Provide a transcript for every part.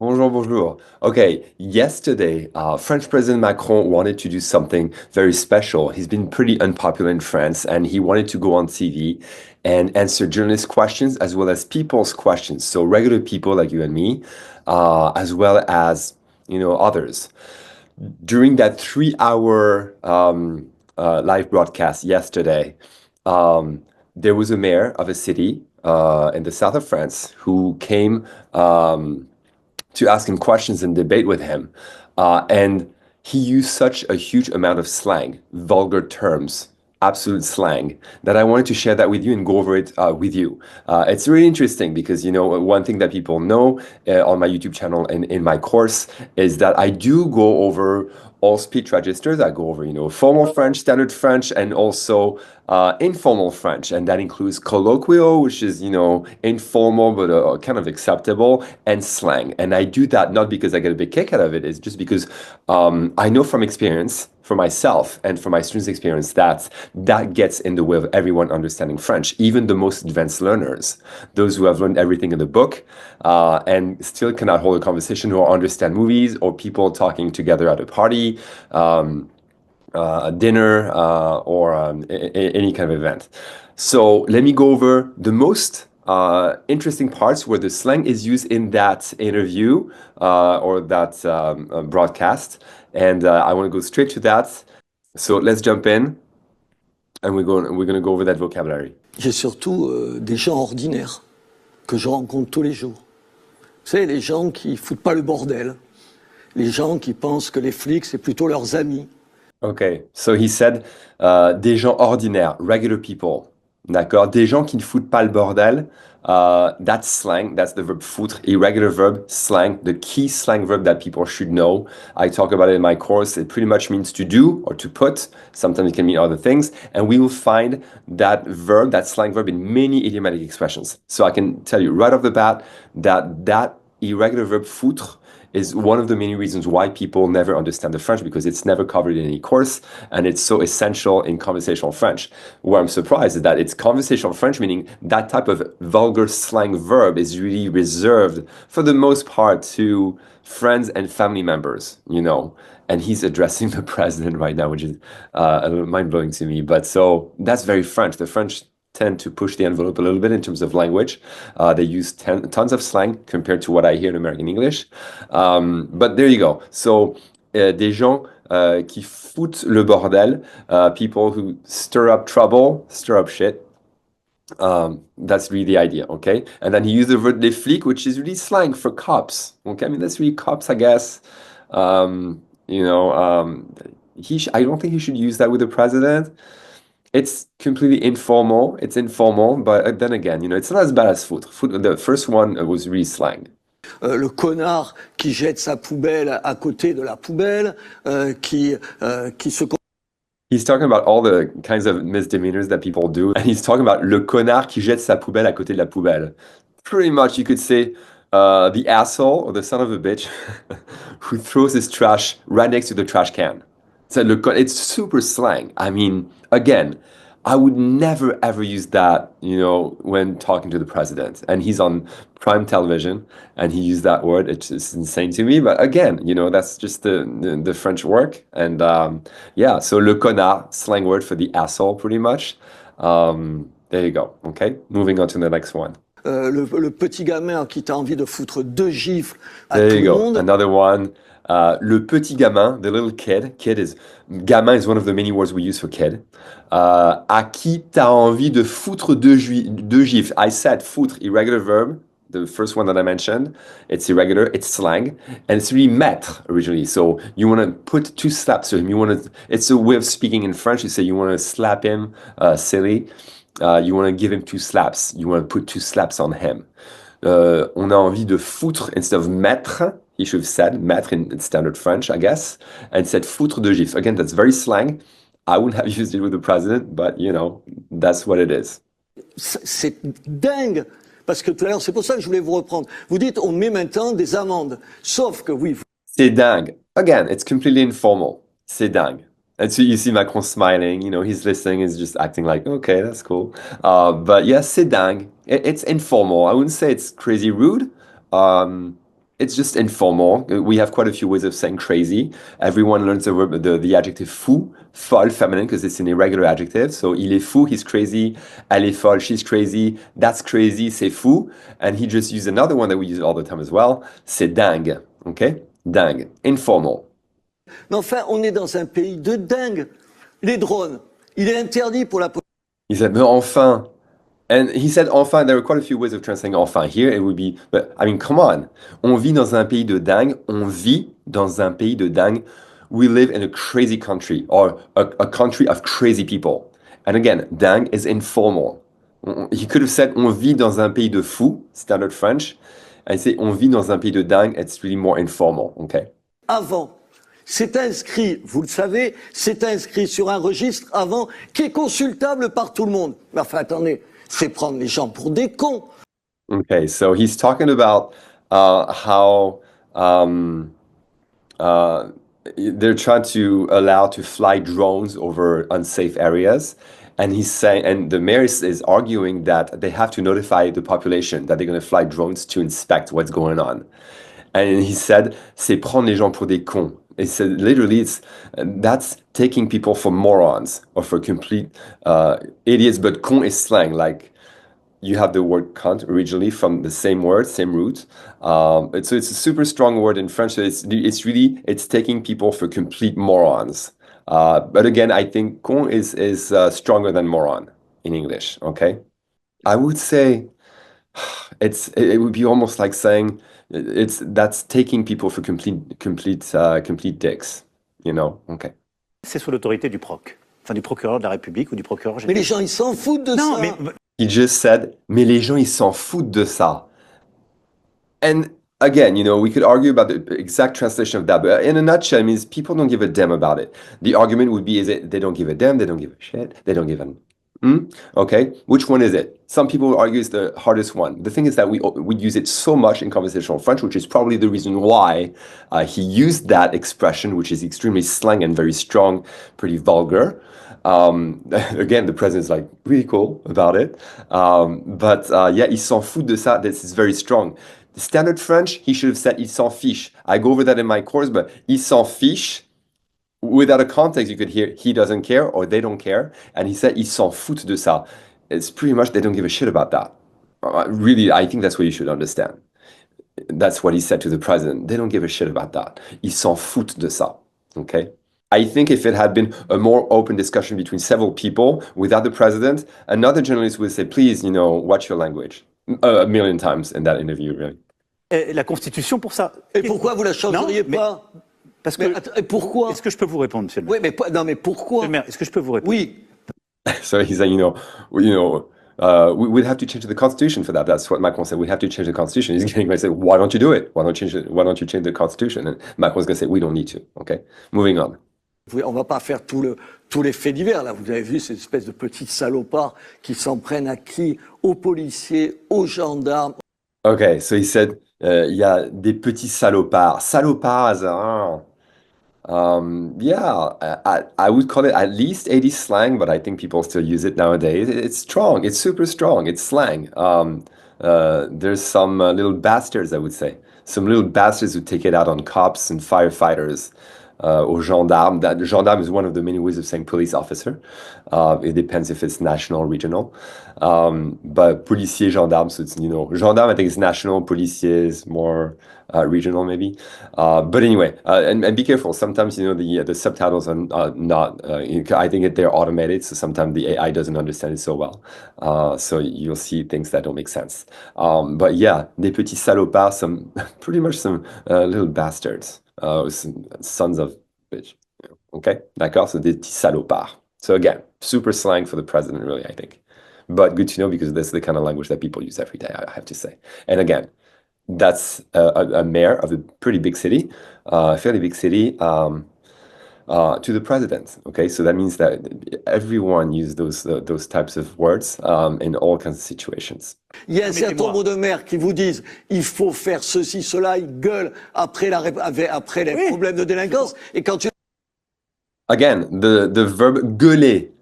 Bonjour, bonjour. Okay, yesterday, French President Macron wanted to do something very special. He's been pretty unpopular in France, and he wanted to go on TV and answer journalist questions as well as people's questions. So regular people like you and me, as well as, others. During that 3 hour live broadcast yesterday, um, there was a mayor of a city in the south of France who came. To ask him questions and debate with him. And he used such a huge amount of slang, vulgar terms, absolute slang, that I wanted to share that with you and go over it with you. It's really interesting because, one thing that people know on my YouTube channel and in my course is that I do go over all speech registers. I go over, formal French, standard French, and also informal French, and that includes colloquial, which is, informal but kind of acceptable, and slang. And I do that not because I get a big kick out of it, it's just because I know from experience, for myself and for my students' experience, that that gets in the way of everyone understanding French, even the most advanced learners, those who have learned everything in the book and still cannot hold a conversation or understand movies or people talking together at a party. A dinner or any kind of event. So let me go over the most interesting parts where the slang is used in that interview or that broadcast. And I want to go straight to that. So let's jump in and we're going to go over that vocabulary. J'ai surtout des gens ordinaires que je rencontre tous les jours. Vous savez, les gens qui foutent pas le bordel, les gens qui pensent que les flics, c'est plutôt leurs amis. Okay, so he said des gens ordinaires, regular people. D'accord? Des gens qui ne foutent pas le bordel. That's slang. That's the verb foutre. Irregular verb, slang. The key slang verb that people should know. I talk about it in my course. It pretty much means to do or to put. Sometimes it can mean other things. And we will find that verb, that slang verb, in many idiomatic expressions. So I can tell you right off the bat that that irregular verb foutre is one of the many reasons why people never understand the French because it's never covered in any course and it's so essential in conversational French. Where I'm surprised is that it's conversational French, meaning that type of vulgar slang verb is really reserved for the most part to friends and family members, And he's addressing the president right now, which is a little mind-blowing to me. But so that's very French. The French tend to push the envelope a little bit in terms of language. They use tons of slang compared to what I hear in American English. But there you go. So, des gens qui foutent le bordel, people who stir up trouble, stir up shit. That's really the idea, okay? And then he used the word les flics, which is really slang for cops, okay? I mean, that's really cops, I guess. You know, I don't think he should use that with the president. It's completely informal. It's informal, but then again, it's not as bad as foutre. The first one was really slang. Le connard qui jette sa poubelle à côté de la poubelle, qui se... He's talking about all the kinds of misdemeanors that people do, and he's talking about le connard qui jette sa poubelle à côté de la poubelle. Pretty much, you could say the asshole or the son of a bitch who throws his trash right next to the trash can. So it's super slang. I mean, again, I would never ever use that, when talking to the president. And he's on prime television and he used that word. It's just insane to me. But again, that's just the French work. And yeah, so le connard, slang word for the asshole, pretty much. There you go. Okay, moving on to the next one. Le petit gamin qui t'a envie de foutre deux gifles à There tout you le go. monde. Another one. Le petit gamin, the little kid. Gamin is one of the many words we use for kid. À qui t'as envie de foutre deux gifles. I said foutre, irregular verb. The first one that I mentioned, it's irregular, it's slang, and it's really mettre originally. So you want to put two slaps to him. It's a way of speaking in French. You say you want to slap him, silly. You want to give him two slaps. You want to put two slaps on him. On a envie de foutre instead of mettre. He should have said mettre in standard French, I guess, and said foutre de gifle. Again, that's very slang. I wouldn't have used it with the president, but that's what it is. C'est dingue. Parce que tout à l'heure, c'est pour ça que je voulais vous reprendre. Vous dites, on met maintenant des amendes. Sauf que oui. C'est dingue. Again, it's completely informal. C'est dingue. And so you see Macron smiling, he's listening, he's just acting like, okay, that's cool. But yes, c'est dingue. It's informal. I wouldn't say it's crazy rude. It's just informal. We have quite a few ways of saying crazy. Everyone learns the adjective fou, folle, feminine, because it's an irregular adjective. So il est fou, he's crazy. Elle est folle, she's crazy. That's crazy, c'est fou. And he just used another one that we use all the time as well. C'est dingue. Okay? Dingue. Informal. Mais enfin, on est dans un pays de dingue. Les drones, il est interdit pour la police. He said, mais enfin. And he said enfin, there are quite a few ways of translating enfin. Here it would be, but I mean, come on. On vit dans un pays de dingue. On vit dans un pays de dingue. We live in a crazy country or a country of crazy people. And again, dingue is informal. He could have said on vit dans un pays de fous, standard French. And say on vit dans un pays de dingue, it's really more informal, okay? Avant, c'est inscrit, vous le savez, c'est inscrit sur un registre avant qui est consultable par tout le monde. Mais enfin, attendez, c'est prendre les gens pour des cons. Okay, so he's talking about how they're trying to allow to fly drones over unsafe areas. And he's saying, and the mayor is arguing that they have to notify the population that they're going to fly drones to inspect what's going on. And he said, c'est prendre les gens pour des cons. He said, literally, that's taking people for morons or for complete idiots. But con is slang, like you have the word cunt originally from the same word, same root. So it's a super strong word in French. So it's taking people for complete morons. But again, I think con is stronger than moron in English. Okay, I would say it would be almost like saying that's taking people for complete dicks. You know? Okay. C'est sous l'autorité du proc, enfin du procureur de la République ou du procureur Mais les général. gens, ils s'en foutent de Non, ça. mais He just said, mais les gens, ils s'en foutent de ça. And again, we could argue about the exact translation of that, but in a nutshell, it means people don't give a damn about it. The argument would be, is it they don't give a damn, they don't give a shit, they don't give a... Okay, which one is it? Some people would argue it's the hardest one. The thing is that we use it so much in conversational French, which is probably the reason why he used that expression, which is extremely slang and very strong, pretty vulgar. Again, the president's like really cool about it. But yeah, il s'en fout de ça. This is very strong. The standard French, he should have said il s'en fiche. I go over that in my course, but il s'en fiche. Without a context, you could hear he doesn't care or they don't care. And he said ils s'en foutent de ça. It's pretty much they don't give a shit about that. Really, I think that's what you should understand. That's what he said to the president. They don't give a shit about that. Ils s'en foutent de ça. Okay? I think if it had been a more open discussion between several people without the president, another journalist would say, please, watch your language. A million times in that interview, really. la Constitution pour ça. Et pourquoi vous la changeriez Non, mais- pas? Parce que. Mais et pourquoi? Est-ce que je peux vous répondre, monsieur le maire? Oui, mais non, mais pourquoi? Monsieur le maire, est-ce que je peux vous répondre? Oui, So he's saying, we'd have to change the constitution for that. That's what Macron said. We have to change the constitution. He's going to say, why don't you do it? Why don't you change the constitution? And Macron's going to say, we don't need to. Okay, moving on. on va pas faire tous les faits divers. Là, vous avez vu ces espèces de petits salopards qui s'en prennent à qui? Aux policiers, aux gendarmes. Okay, so he said, il y a des petits salopards. Salopards, yeah, I would call it at least 80s slang, but I think people still use it nowadays. It's strong. It's super strong. It's slang. There's some little bastards, I would say. Some little bastards who take it out on cops and firefighters, or gendarmes. That gendarme is one of the many ways of saying police officer. It depends if it's national or regional. But policier, gendarme, so it's, gendarme, I think it's national, policier is more regional maybe. But anyway, and be careful. Sometimes, the subtitles are not, I think they're automated, so sometimes the AI doesn't understand it so well. So you'll see things that don't make sense. But yeah, des petits salopards, pretty much some little bastards. Sons of bitch. Okay? D'accord? So des petits salopards. So again, super slang for the president, really, I think. But good to know because that's the kind of language that people use every day, I have to say. And again, that's a mayor of a pretty big city, fairly big city, to the president. Okay? So that means that everyone uses those types of words in all kinds of situations. Il y a un certain nombre de maires qui vous disent il faut faire ceci, cela, ils gueulent après les problèmes de délinquance. Et quand tu... Again, the verb gueuler.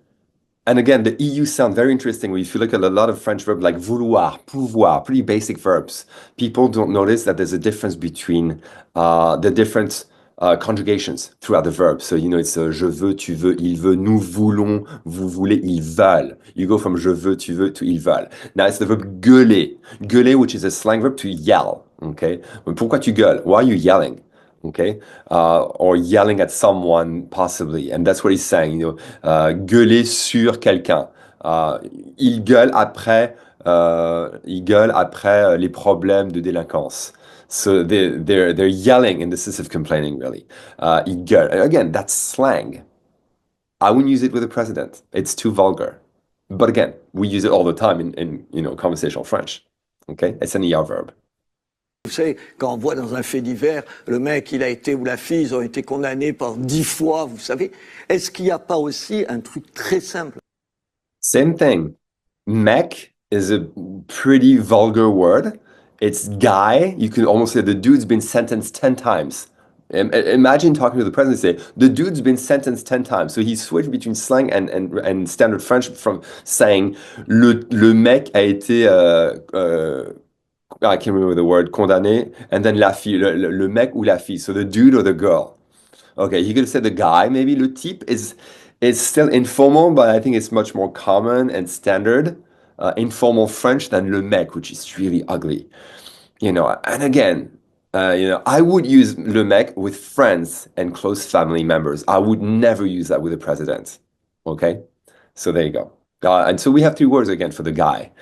And again, the EU sound very interesting. If you look at a lot of French verbs like vouloir, pouvoir, pretty basic verbs, people don't notice that there's a difference between the different conjugations throughout the verb. So, it's je veux, tu veux, il veut, nous voulons, vous voulez, ils veulent. You go from je veux, tu veux to ils veulent. Now, it's the verb gueuler. Gueuler, which is a slang verb to yell. Okay? Pourquoi tu gueules? Why are you yelling? Okay, or yelling at someone possibly, and that's what he's saying. Gueuler sur quelqu'un. Il gueule après les problèmes de délinquance. So they're yelling in the sense of complaining, really. Il gueule. And again, that's slang. I wouldn't use it with a president. It's too vulgar. But again, we use it all the time in conversational French. Okay, it's an ER verb. Vous savez, quand on voit dans un fait divers, le mec, il a été, ou la fille, ils ont été condamnés par 10 fois, vous savez. Est-ce qu'il n'y a pas aussi un truc très simple? Same thing. Mec is a pretty vulgar word. It's guy. You can almost say the dude's been sentenced 10 times. Imagine talking to the president and say, the dude's been sentenced 10 times. So he switched between slang and standard French from saying, le mec a été I can't remember the word, condamné, and then la fille, le mec ou la fille, so the dude or the girl. Okay, you could say the guy, maybe. Le type is still informal, but I think it's much more common and standard, informal French than le mec, which is really ugly. And again, I would use le mec with friends and close family members. I would never use that with the president. Okay? So there you go. And so we have 3 words again for the guy.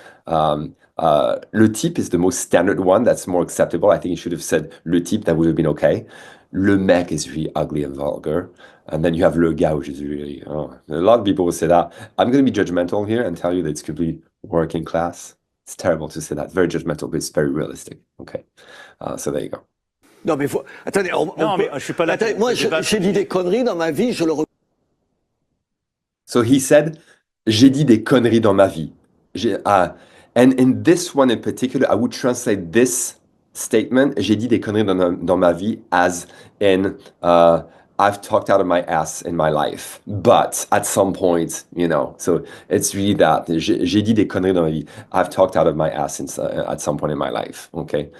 Le type is the most standard one. That's more acceptable. I think you should have said le type. That would have been okay. Le mec is really ugly and vulgar. And then you have le gars, which is really, a lot of people will say that. I'm going to be judgmental here and tell you that it's completely working class. It's terrible to say that. Very judgmental, but it's very realistic. Okay. So there you go. Non, mais attendez, Non, mais je suis pas là. Attendez, moi, j'ai dit des conneries dans ma vie, je le So he said, j'ai dit des conneries dans ma vie. And in this one in particular, I would translate this statement, j'ai dit des conneries dans ma vie, as in, I've talked out of my ass in my life. But at some point, so it's really that. J'ai dit des conneries dans ma vie. I've talked out of my ass at some point in my life. Okay?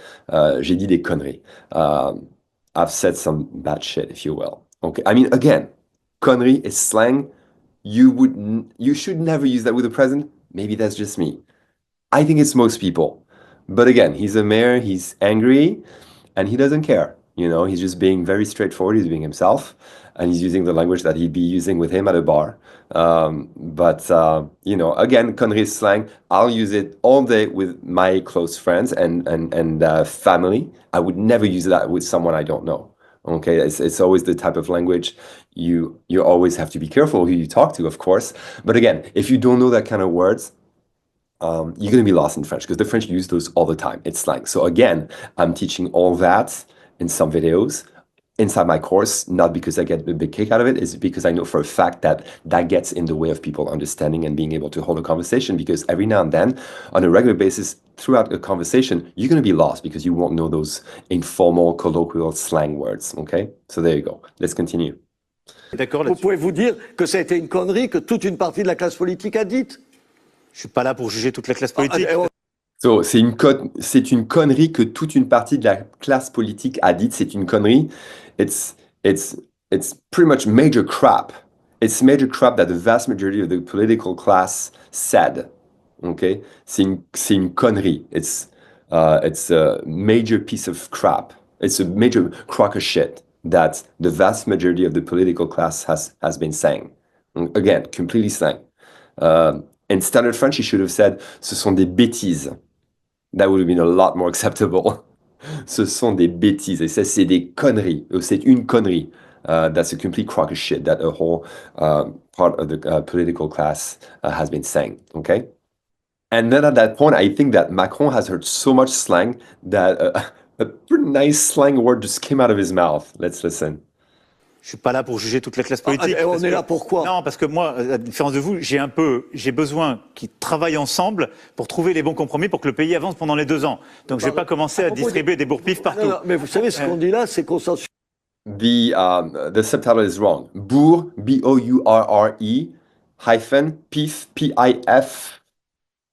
J'ai dit des conneries. I've said some bad shit, if you will. Okay? I mean, again, conneries is slang. You should never use that with a president. Maybe that's just me. I think it's most people. But again, he's a mayor, he's angry, and he doesn't care. He's just being very straightforward, he's being himself, and he's using the language that he'd be using with him at a bar. But again, conneries slang, I'll use it all day with my close friends and family. I would never use that with someone I don't know. Okay, it's always the type of language you always have to be careful who you talk to, of course. But again, if you don't know that kind of words, you're going to be lost in French because the French use those all the time. It's slang. So again, I'm teaching all that in some videos inside my course, not because I get a big kick out of it, it's because I know for a fact that gets in the way of people understanding and being able to hold a conversation, because every now and then, on a regular basis, throughout a conversation, you're going to be lost because you won't know those informal, colloquial slang words, okay? So there you go. Let's continue. D'accord Vous là-dessus. pouvez vous dire que ça a été une connerie que toute une partie de la classe politique a dite. Je suis pas là pour juger toute la classe politique. So, c'est une connerie que toute une partie de la classe politique a dite. C'est une connerie. It's pretty much major crap. It's major crap that the vast majority of the political class said. Okay? C'est une connerie. It's a major piece of crap. It's a major crock of shit that the vast majority of the political class has been saying. Again, completely slang. In standard French, he should have said, ce sont des bêtises. That would have been a lot more acceptable. Ce sont des bêtises. Et ça, c'est des conneries. C'est une connerie. That's a complete crock of shit that a whole part of the political class has been saying. Okay? And then at that point, I think that Macron has heard so much slang that a pretty nice slang word just came out of his mouth. Let's listen. Je suis pas là pour juger toute la classe politique. On est là pourquoi? Non, parce que moi, à la différence de vous, j'ai besoin qu'ils travaillent ensemble pour trouver les bons compromis pour que le pays avance pendant les 2 ans. Donc je vais pas commencer à distribuer des bourre-pifs partout. Non, mais vous savez, ce qu'on dit là, c'est qu'on s'en The subtitle is wrong. Bourg, B-O-U-R-R-E, hyphen, pif, P-I-F,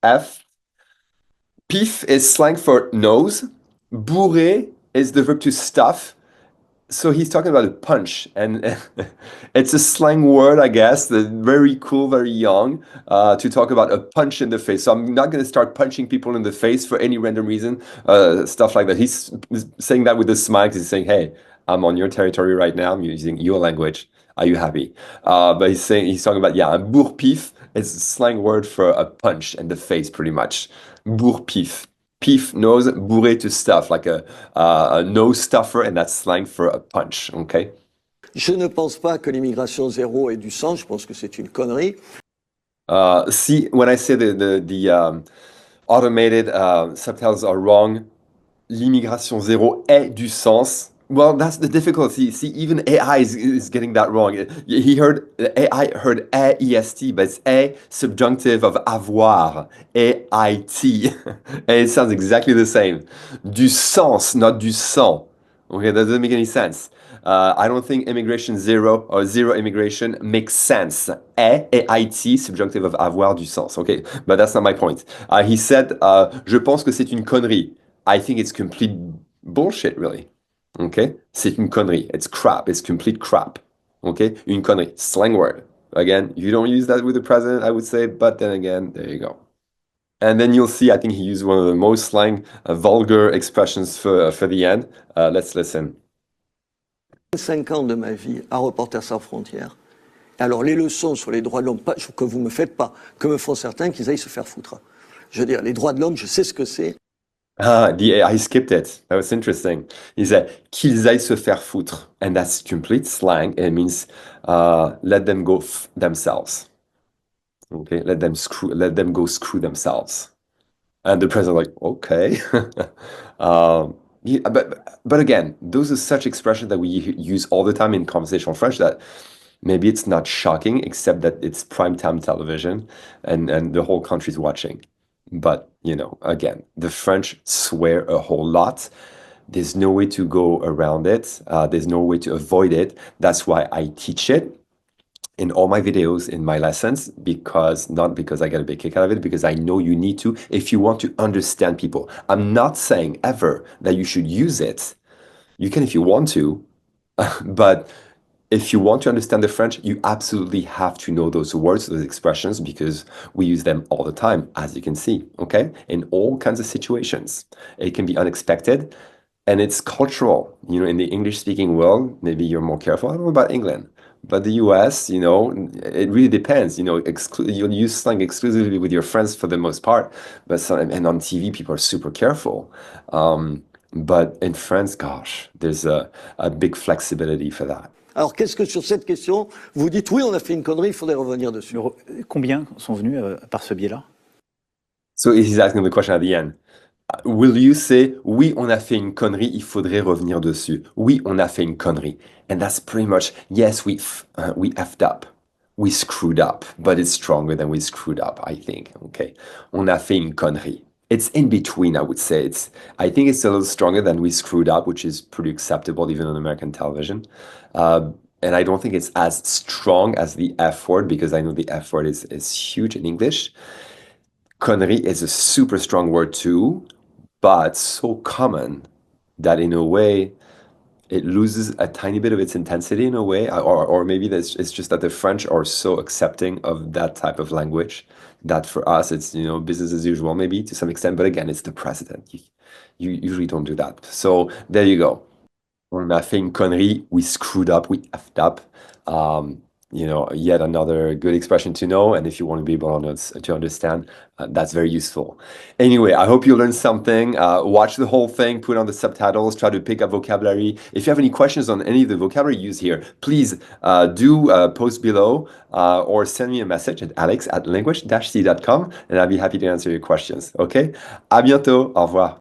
F. Pif is slang for nose. Bourré is the verb to stuff. So he's talking about a punch, and it's a slang word, I guess, very cool, very young, to talk about a punch in the face. So I'm not going to start punching people in the face for any random reason, stuff like that. He's saying that with a smile. 'Cause he's saying, "Hey, I'm on your territory right now. I'm using your language. Are you happy?" But he's talking about, yeah, un bourre-pif is a slang word for a punch in the face, pretty much. Bourre-pif. Pif, nose, bourré to stuff, like a nose stuffer, and that's slang for a punch, okay? Je ne pense pas que l'immigration zéro ait du sens, je pense que c'est une connerie. See, when I say the automated subtitles are wrong, l'immigration zéro ait du sens. Well, that's the difficulty. See, even AI is getting that wrong. He heard AI heard est, but it's a subjunctive of avoir, ait, and it sounds exactly the same. Du sens, not du sang. Okay, that doesn't make any sense. I don't think immigration zero or zero immigration makes sense. It, subjunctive of avoir, du sens. Okay, but that's not my point. He said, je pense que c'est une connerie. I think it's complete bullshit, really. Okay? C'est une connerie. It's crap. It's complete crap. Okay? Une connerie. Slang word. Again, you don't use that with the president, I would say, but then again, there you go. And then you'll see, I think he used one of the most slang, vulgar expressions for the end. Let's listen. 5 ans de ma vie à Reporters sans frontières. Alors les leçons sur les droits de l'homme, que vous me faites pas, que me font certains, qu'ils aillent se faire foutre. Je veux dire, les droits de l'homme, je sais ce que c'est. I skipped it. That was interesting. He said, qu'ils aillent se faire foutre. And that's complete slang. And it means let them go themselves. Okay, let them go screw themselves. And the president like, okay. Yeah, but again, those are such expressions that we use all the time in conversational French that maybe it's not shocking, except that it's primetime television and the whole country's watching. But, again, the French swear a whole lot. There's no way to go around it. There's no way to avoid it. That's why I teach it in all my videos, in my lessons, not because I get a big kick out of it, because I know you need to if you want to understand people. I'm not saying ever that you should use it. You can if you want to, but if you want to understand the French, you absolutely have to know those words, those expressions, because we use them all the time, as you can see, okay? In all kinds of situations. It can be unexpected, and it's cultural. In the English-speaking world, maybe you're more careful. I don't know about England, but the US, it really depends. You'll use slang exclusively with your friends for the most part, and on TV, people are super careful. But in France, gosh, there's a big flexibility for that. Alors qu'est-ce que sur cette question, vous dites oui, on a fait une connerie, il faudrait revenir dessus. Combien sont venus par ce biais-là? So he's asking the question at the end. Will you say, oui, on a fait une connerie, il faudrait revenir dessus. Oui, on a fait une connerie. And that's pretty much, yes, we effed up. We screwed up, but it's stronger than we screwed up, I think. Okay. On a fait une connerie. It's in between, I would say. I think it's a little stronger than we screwed up, which is pretty acceptable even on American television. And I don't think it's as strong as the F word, because I know the F word is huge in English. Connerie is a super strong word too, but so common that in a way it loses a tiny bit of its intensity in a way, or maybe it's just that the French are so accepting of that type of language that for us it's business as usual, maybe to some extent. But again, it's the president. You usually don't do that. So there you go. On a fait une connerie. We screwed up. We effed up. Yet another good expression to know. And if you want to be able to understand, that's very useful. Anyway, I hope you learned something. Watch the whole thing, put on the subtitles, try to pick up vocabulary. If you have any questions on any of the vocabulary used here, please do post below or send me a message at alex@language-c.com and I'll be happy to answer your questions. Okay? À bientôt. Au revoir.